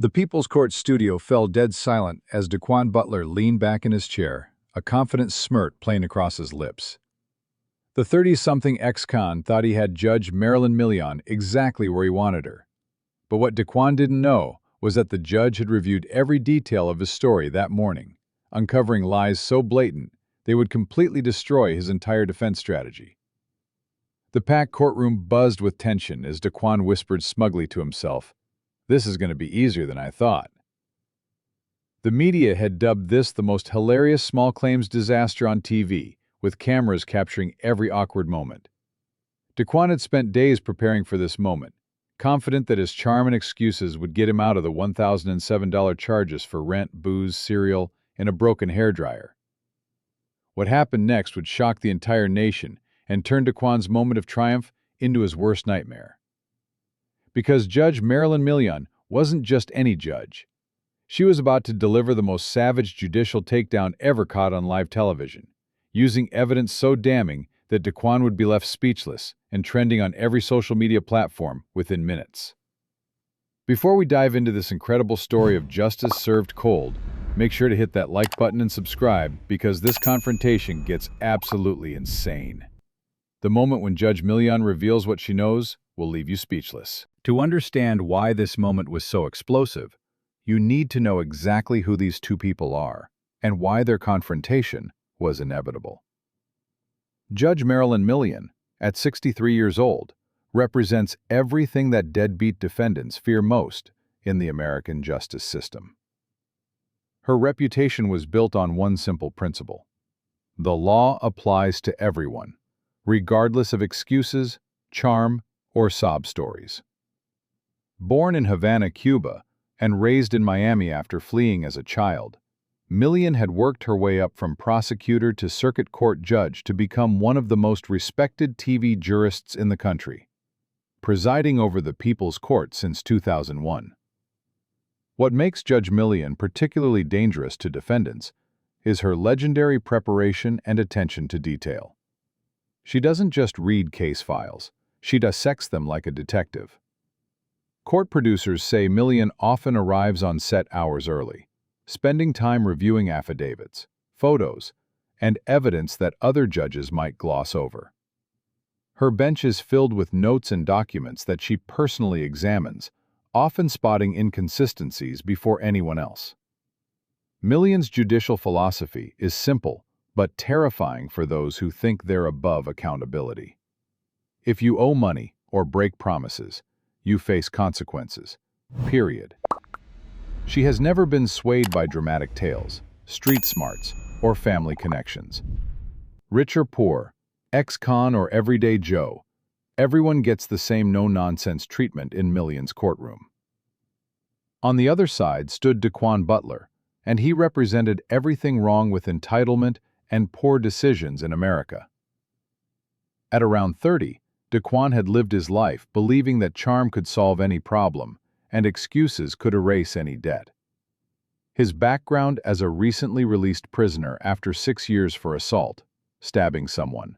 The People's Court studio fell dead silent as Daquan Butler leaned back in his chair, a confident smirk playing across his lips. The 30-something ex-con thought he had Judge Marilyn Milian exactly where he wanted her. But what Daquan didn't know was that the judge had reviewed every detail of his story that morning, uncovering lies so blatant they would completely destroy his entire defense strategy. The packed courtroom buzzed with tension as Daquan whispered smugly to himself, "This is going to be easier than I thought." The media had dubbed this the most hilarious small claims disaster on TV, with cameras capturing every awkward moment. Daquan had spent days preparing for this moment, confident that his charm and excuses would get him out of the $1,007 charges for rent, booze, cereal, and a broken hairdryer. What happened next would shock the entire nation and turn Daquan's moment of triumph into his worst nightmare. Because Judge Marilyn Milian wasn't just any judge. She was about to deliver the most savage judicial takedown ever caught on live television, using evidence so damning that Daquan would be left speechless and trending on every social media platform within minutes. Before we dive into this incredible story of justice served cold, make sure to hit that like button and subscribe because this confrontation gets absolutely insane. The moment when Judge Milian reveals what she knows will leave you speechless. To understand why this moment was so explosive, you need to know exactly who these two people are and why their confrontation was inevitable. Judge Marilyn Milian, at 63 years old, represents everything that deadbeat defendants fear most in the American justice system. Her reputation was built on one simple principle: the law applies to everyone, regardless of excuses, charm, or sob stories. Born in Havana, Cuba, and raised in Miami after fleeing as a child, Milian had worked her way up from prosecutor to circuit court judge to become one of the most respected TV jurists in the country, presiding over the People's Court since 2001. What makes Judge Milian particularly dangerous to defendants is her legendary preparation and attention to detail. She doesn't just read case files, she dissects them like a detective. Court producers say Milian often arrives on set hours early, spending time reviewing affidavits, photos, and evidence that other judges might gloss over. Her bench is filled with notes and documents that she personally examines, often spotting inconsistencies before anyone else. Milian's judicial philosophy is simple but terrifying for those who think they're above accountability. If you owe money or break promises, you face consequences. Period. She has never been swayed by dramatic tales, street smarts, or family connections. Rich or poor, ex-con or everyday Joe, everyone gets the same no-nonsense treatment in Milian's courtroom. On the other side stood Daquan Butler, and he represented everything wrong with entitlement and poor decisions in America. At around 30, Daquan had lived his life believing that charm could solve any problem and excuses could erase any debt. His background as a recently released prisoner after 6 years for assault, stabbing someone,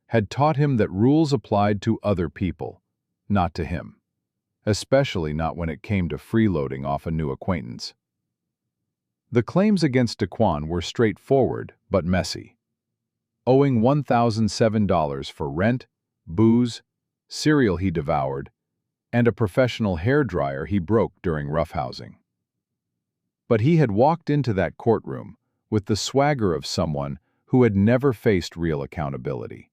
had taught him that rules applied to other people, not to him, especially not when it came to freeloading off a new acquaintance. The claims against Daquan were straightforward but messy. Owing $1,007 for rent, booze, cereal he devoured, and a professional hairdryer he broke during roughhousing. But he had walked into that courtroom with the swagger of someone who had never faced real accountability.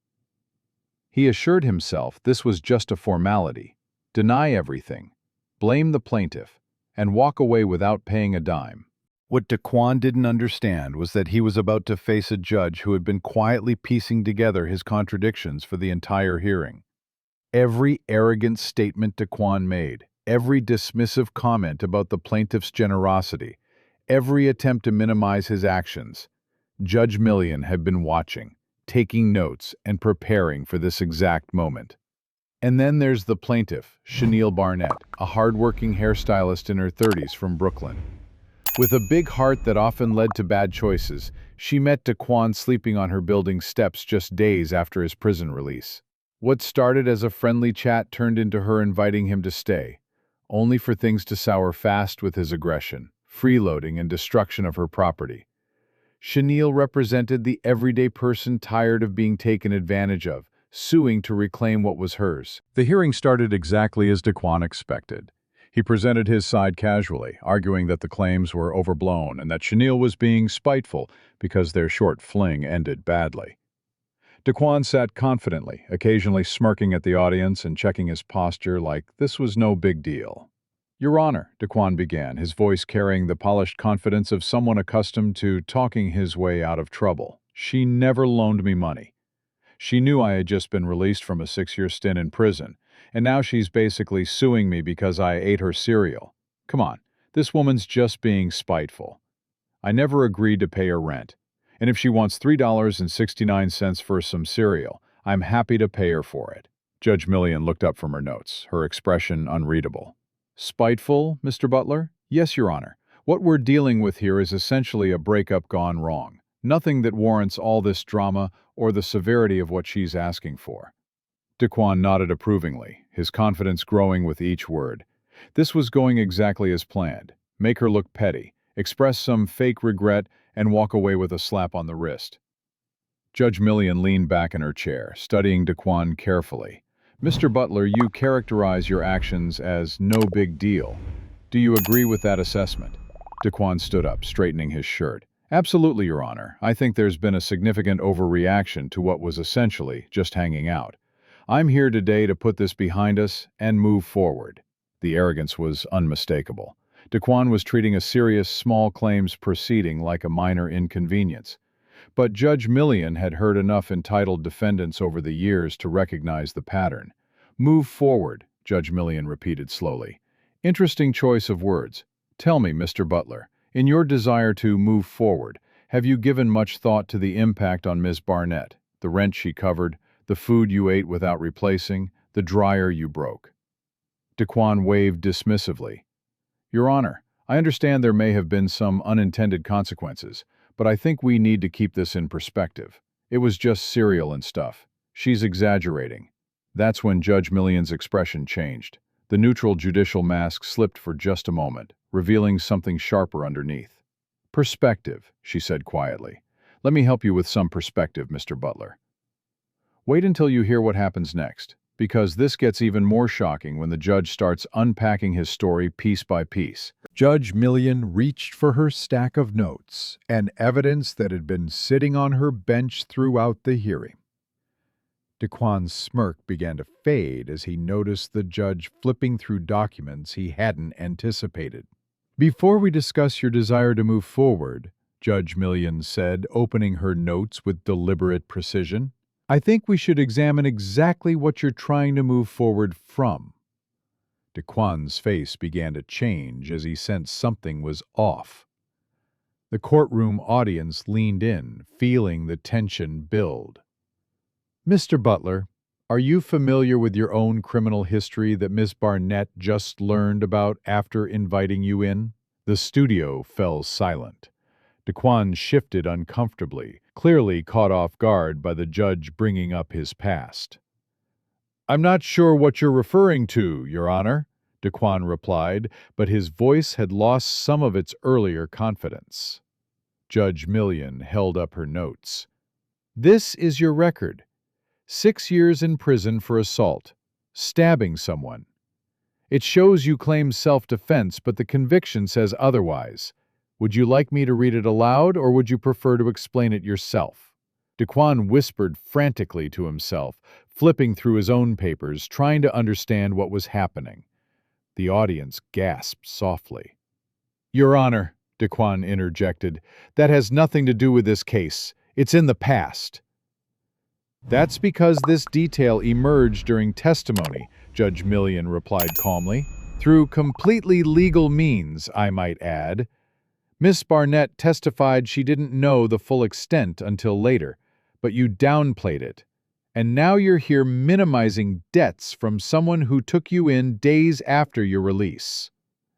He assured himself this was just a formality, deny everything, blame the plaintiff, and walk away without paying a dime. What Daquan didn't understand was that he was about to face a judge who had been quietly piecing together his contradictions for the entire hearing. Every arrogant statement Daquan made, every dismissive comment about the plaintiff's generosity, every attempt to minimize his actions, Judge Milian had been watching, taking notes, and preparing for this exact moment. And then there's the plaintiff, Chanel Barnett, a hardworking hairstylist in her 30s from Brooklyn. With a big heart that often led to bad choices, she met Daquan sleeping on her building's steps just days after his prison release. What started as a friendly chat turned into her inviting him to stay, only for things to sour fast with his aggression, freeloading, and destruction of her property. Chenille represented the everyday person tired of being taken advantage of, suing to reclaim what was hers. The hearing started exactly as Daquan expected. He presented his side casually, arguing that the claims were overblown and that Chenille was being spiteful because their short fling ended badly. Daquan sat confidently, occasionally smirking at the audience and checking his posture like this was no big deal. "Your Honor," Daquan began, his voice carrying the polished confidence of someone accustomed to talking his way out of trouble. "She never loaned me money. She knew I had just been released from a 6-year stint in prison, and now she's basically suing me because I ate her cereal. Come on, this woman's just being spiteful. I never agreed to pay her rent, and if she wants $3.69 for some cereal, I'm happy to pay her for it." Judge Milian looked up from her notes, her expression unreadable. "Spiteful, Mr. Butler?" "Yes, Your Honor. What we're dealing with here is essentially a breakup gone wrong. Nothing that warrants all this drama or the severity of what she's asking for." Daquan nodded approvingly, his confidence growing with each word. This was going exactly as planned. Make her look petty, express some fake regret, and walk away with a slap on the wrist. Judge Milian leaned back in her chair, studying Daquan carefully. "Mr. Butler, you characterize your actions as no big deal. Do you agree with that assessment?" Daquan stood up, straightening his shirt. "Absolutely, Your Honor. I think there's been a significant overreaction to what was essentially just hanging out. I'm here today to put this behind us and move forward." The arrogance was unmistakable. Daquan was treating a serious small claims proceeding like a minor inconvenience. But Judge Milian had heard enough entitled defendants over the years to recognize the pattern. "Move forward," Judge Milian repeated slowly. Interesting choice of words. Tell me, Mr. Butler, in your desire to move forward, have you given much thought to the impact on Ms. Barnett, the rent she covered, the food you ate without replacing, the dryer you broke?" Daquan waved dismissively. "Your Honor, I understand there may have been some unintended consequences, but I think we need to keep this in perspective. It was just cereal and stuff. She's exaggerating." That's when Judge Milian's expression changed. The neutral judicial mask slipped for just a moment, revealing something sharper underneath. "Perspective," she said quietly. "Let me help you with some perspective, Mr. Butler. Wait until you hear what happens next, because this gets even more shocking when the judge starts unpacking his story piece by piece." Judge Milian reached for her stack of notes and evidence that had been sitting on her bench throughout the hearing. Daquan's smirk began to fade as he noticed the judge flipping through documents he hadn't anticipated. "Before we discuss your desire to move forward," Judge Milian said, opening her notes with deliberate precision, "I think we should examine exactly what you're trying to move forward from." Daquan's face began to change as he sensed something was off. The courtroom audience leaned in, feeling the tension build. "Mr. Butler, are you familiar with your own criminal history that Miss Barnett just learned about after inviting you in?" The studio fell silent. Daquan shifted uncomfortably, clearly caught off guard by the judge bringing up his past. "I'm not sure what you're referring to, Your Honor," Daquan replied, but his voice had lost some of its earlier confidence. Judge Milian held up her notes. "This is your record. 6 years in prison for assault, stabbing someone. It shows you claim self-defense, but the conviction says otherwise. Would you like me to read it aloud, or would you prefer to explain it yourself?" Daquan whispered frantically to himself, flipping through his own papers, trying to understand what was happening. The audience gasped softly. "Your Honor," Daquan interjected, "that has nothing to do with this case. It's in the past." "That's because this detail emerged during testimony," Judge Milian replied calmly. "Through completely legal means, I might add. Miss Barnett testified she didn't know the full extent until later, but you downplayed it. And now you're here minimizing debts from someone who took you in days after your release."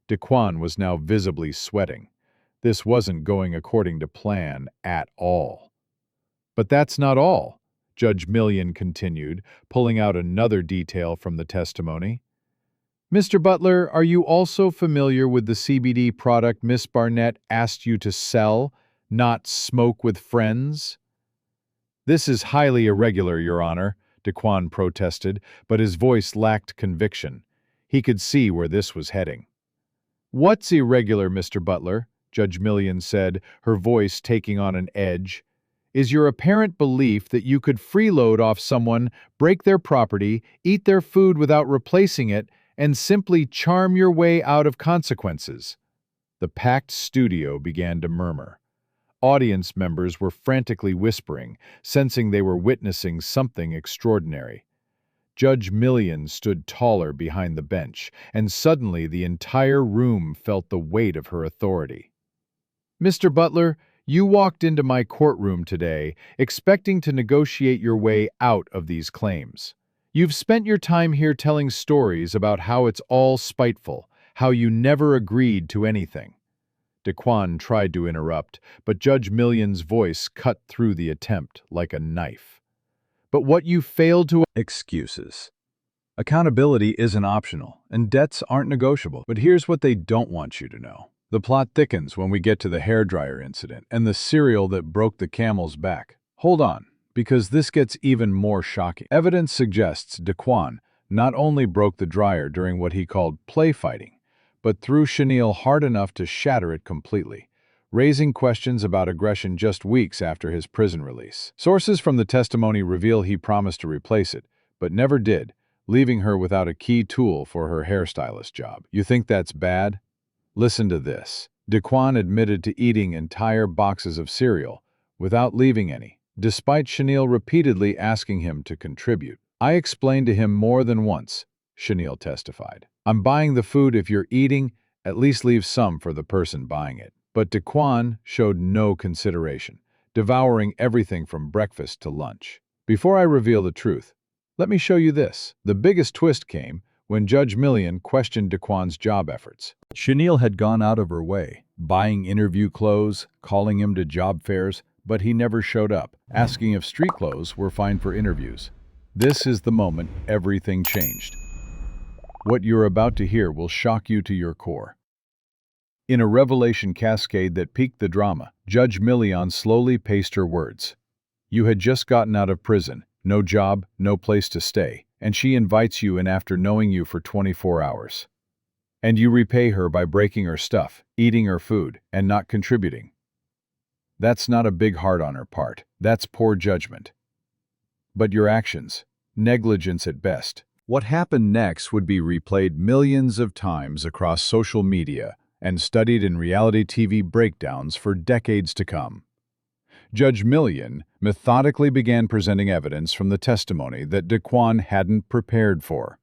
Daquan was now visibly sweating. This wasn't going according to plan at all. "But that's not all," Judge Milian continued, pulling out another detail from the testimony. Mr. Butler, are you also familiar with the CBD product Miss Barnett asked you to sell, not smoke with friends? This is highly irregular, Your Honor, Daquan protested, but his voice lacked conviction. He could see where this was heading. What's irregular, Mr. Butler? Judge Milian said, her voice taking on an edge. Is your apparent belief that you could freeload off someone, break their property, eat their food without replacing it, and simply charm your way out of consequences? The packed studio began to murmur. Audience members were frantically whispering, sensing they were witnessing something extraordinary. Judge Milian stood taller behind the bench, and suddenly the entire room felt the weight of her authority. Mr. Butler, you walked into my courtroom today expecting to negotiate your way out of these claims. You've spent your time here telling stories about how it's all spiteful, how you never agreed to anything. Daquan tried to interrupt, but Judge Milian's voice cut through the attempt like a knife. But what you failed to— Excuses. Accountability isn't optional, and debts aren't negotiable. But here's what they don't want you to know. The plot thickens when we get to the hairdryer incident and the cereal that broke the camel's back. Hold on, because this gets even more shocking. Evidence suggests Daquan not only broke the dryer during what he called play fighting, but threw chenille hard enough to shatter it completely, raising questions about aggression just weeks after his prison release. Sources from the testimony reveal he promised to replace it, but never did, leaving her without a key tool for her hairstylist job. You think that's bad? Listen to this. Daquan admitted to eating entire boxes of cereal without leaving any, despite Chenille repeatedly asking him to contribute. I explained to him more than once, Chenille testified. I'm buying the food. If you're eating, at least leave some for the person buying it. But Daquan showed no consideration, devouring everything from breakfast to lunch. Before I reveal the truth, let me show you this. The biggest twist came when Judge Milian questioned Daquan's job efforts. Chenille had gone out of her way, buying interview clothes, calling him to job fairs, but he never showed up, asking if street clothes were fine for interviews. This is the moment everything changed. What you're about to hear will shock you to your core. In a revelation cascade that piqued the drama, Judge Milian slowly paced her words. You had just gotten out of prison, no job, no place to stay, and she invites you in after knowing you for 24 hours. And you repay her by breaking her stuff, eating her food, and not contributing. That's not a big heart on her part. That's poor judgment. But your actions, negligence at best. What happened next would be replayed millions of times across social media and studied in reality TV breakdowns for decades to come. Judge Milian methodically began presenting evidence from the testimony that Daquan hadn't prepared for.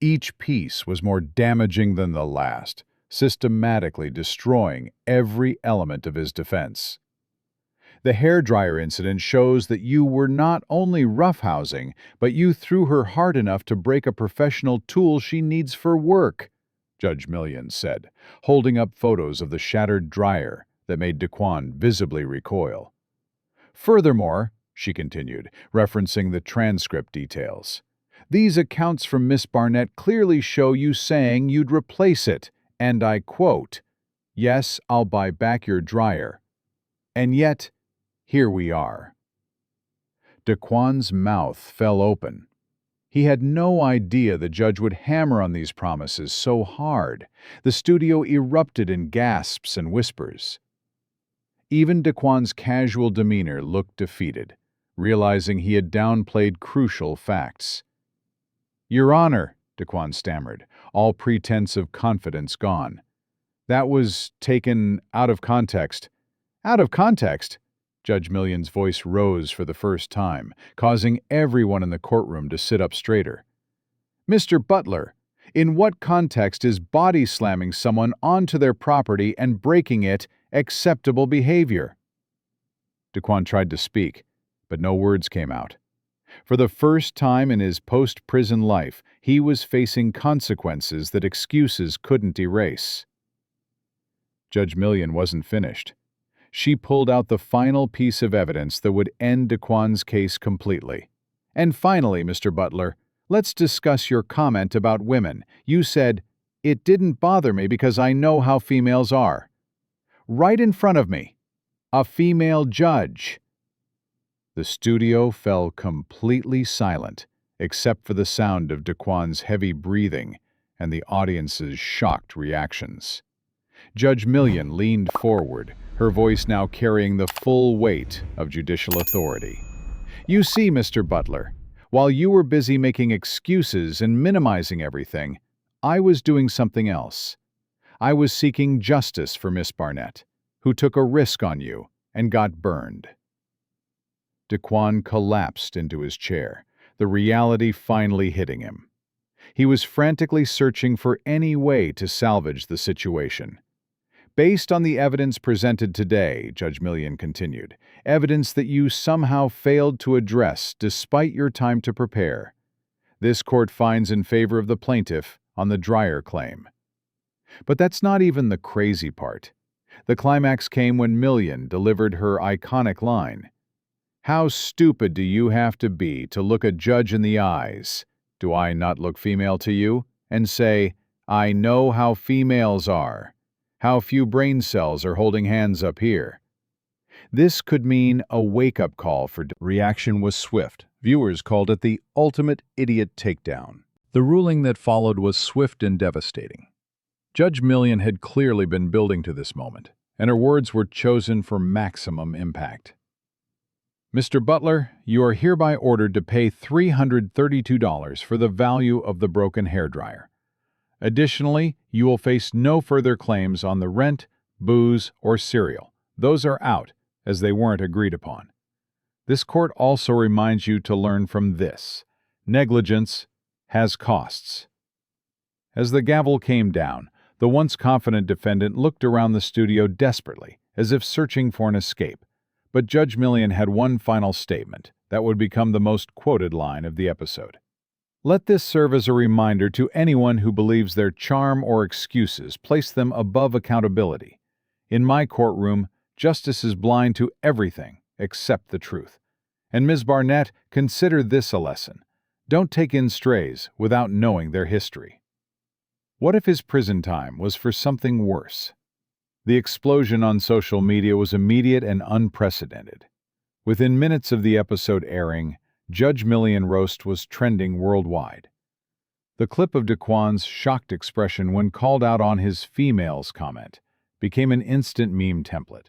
Each piece was more damaging than the last, systematically destroying every element of his defense. The hairdryer incident shows that you were not only roughhousing, but you threw her hard enough to break a professional tool she needs for work, Judge Milian said, holding up photos of the shattered dryer that made Daquan visibly recoil. Furthermore, she continued, referencing the transcript details, these accounts from Miss Barnett clearly show you saying you'd replace it, and I quote, "Yes, I'll buy back your dryer." And yet, here we are. Daquan's mouth fell open. He had no idea the judge would hammer on these promises so hard. The studio erupted in gasps and whispers. Even Daquan's casual demeanor looked defeated, realizing he had downplayed crucial facts. Your Honor, Daquan stammered, all pretense of confidence gone. That was taken out of context. Out of context? Judge Milian's voice rose for the first time, causing everyone in the courtroom to sit up straighter. Mr. Butler, in what context is body slamming someone onto their property and breaking it acceptable behavior? Daquan tried to speak, but no words came out. For the first time in his post-prison life, he was facing consequences that excuses couldn't erase. Judge Milian wasn't finished. She pulled out the final piece of evidence that would end Daquan's case completely. And finally, Mr. Butler, Let's discuss your comment about women. You said, "It didn't bother me because I know how females are." Right in front of me. A female judge. The studio fell completely silent, except for the sound of Daquan's heavy breathing and the audience's shocked reactions. Judge Milian leaned forward, her voice now carrying the full weight of judicial authority. "You see, Mr. Butler, while you were busy making excuses and minimizing everything, I was doing something else. I was seeking justice for Miss Barnett, who took a risk on you and got burned." Daquan collapsed into his chair, the reality finally hitting him. He was frantically searching for any way to salvage the situation. "Based on the evidence presented today," Judge Milian continued, "evidence that you somehow failed to address despite your time to prepare, this court finds in favor of the plaintiff on the Dreyer claim." But that's not even the crazy part. The climax came when Milian delivered her iconic line. "How stupid do you have to be to look a judge in the eyes, do I not look female to you, and say, 'I know how females are. How few brain cells are holding hands up here.'" This could mean a wake-up call for reaction was swift. Viewers called it the ultimate idiot takedown. The ruling that followed was swift and devastating. Judge Milian had clearly been building to this moment, and her words were chosen for maximum impact. "Mr. Butler, you are hereby ordered to pay $332 for the value of the broken hairdryer. Additionally, you will face no further claims on the rent, booze, or cereal. Those are out, as they weren't agreed upon. This court also reminds you to learn from this. Negligence has costs." As the gavel came down, the once confident defendant looked around the studio desperately, as if searching for an escape. But Judge Milian had one final statement that would become the most quoted line of the episode. "Let this serve as a reminder to anyone who believes their charm or excuses place them above accountability. In my courtroom, justice is blind to everything except the truth. And Ms. Barnett, consider this a lesson. Don't take in strays without knowing their history." What if his prison time was for something worse? The explosion on social media was immediate and unprecedented. Within minutes of the episode airing, Judge Milian roast was trending worldwide. The clip of Daquan's shocked expression when called out on his females comment became an instant meme template.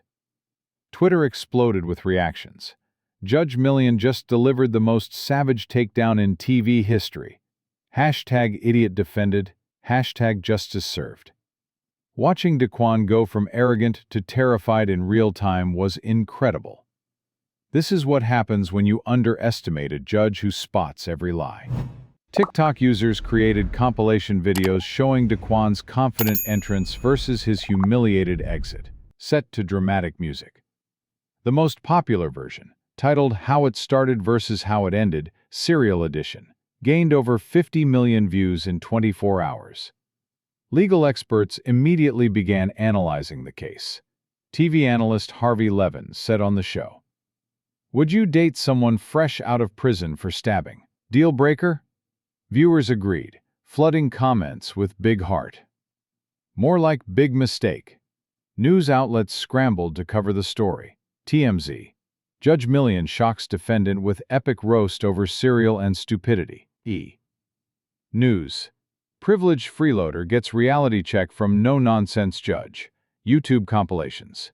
Twitter exploded with reactions. Judge Milian just delivered the most savage takedown in TV history. #idiot defended, #justice served. Watching Daquan go from arrogant to terrified in real time was incredible. This is what happens when you underestimate a judge who spots every lie. TikTok users created compilation videos showing Daquan's confident entrance versus his humiliated exit, set to dramatic music. The most popular version, titled "How It Started versus How It Ended, Serial Edition," gained over 50 million views in 24 hours. Legal experts immediately began analyzing the case. TV analyst Harvey Levin said on the show, "Would you date someone fresh out of prison for stabbing? Deal breaker?" Viewers agreed, flooding comments with "big heart." "More like big mistake." News outlets scrambled to cover the story. TMZ. Judge Milian shocks defendant with epic roast over cereal and stupidity. News. Privileged freeloader gets reality check from no-nonsense judge. YouTube compilations.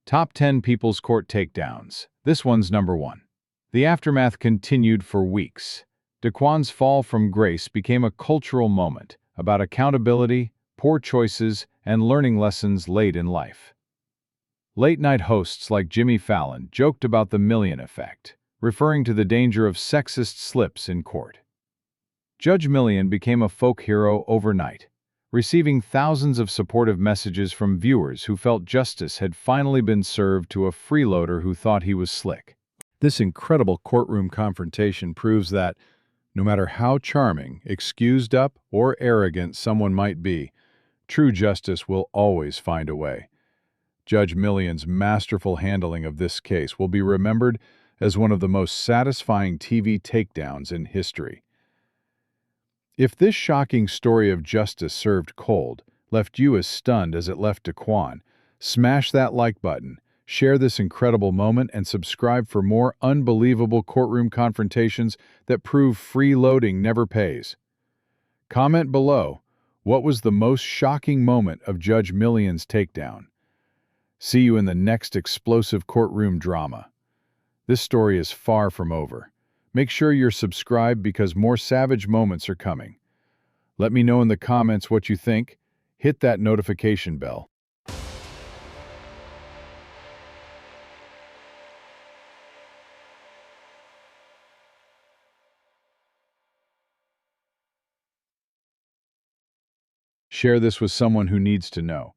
Top 10 People's Court takedowns. This one's number 1. The aftermath continued for weeks. Daquan's fall from grace became a cultural moment about accountability, poor choices, and learning lessons late in life. Late-night hosts like Jimmy Fallon joked about the Milian effect, referring to the danger of sexist slips in court. Judge Milian became a folk hero overnight, receiving thousands of supportive messages from viewers who felt justice had finally been served to a freeloader who thought he was slick. This incredible courtroom confrontation proves that, no matter how charming, excused up, or arrogant someone might be, true justice will always find a way. Judge Milian's masterful handling of this case will be remembered as one of the most satisfying TV takedowns in history. If this shocking story of justice served cold left you as stunned as it left Daquan, smash that like button, share this incredible moment, and subscribe for more unbelievable courtroom confrontations that prove freeloading never pays. Comment below, what was the most shocking moment of Judge Milian's takedown? See you in the next explosive courtroom drama. This story is far from over. Make sure you're subscribed because more savage moments are coming. Let me know in the comments what you think. Hit that notification bell. Share this with someone who needs to know.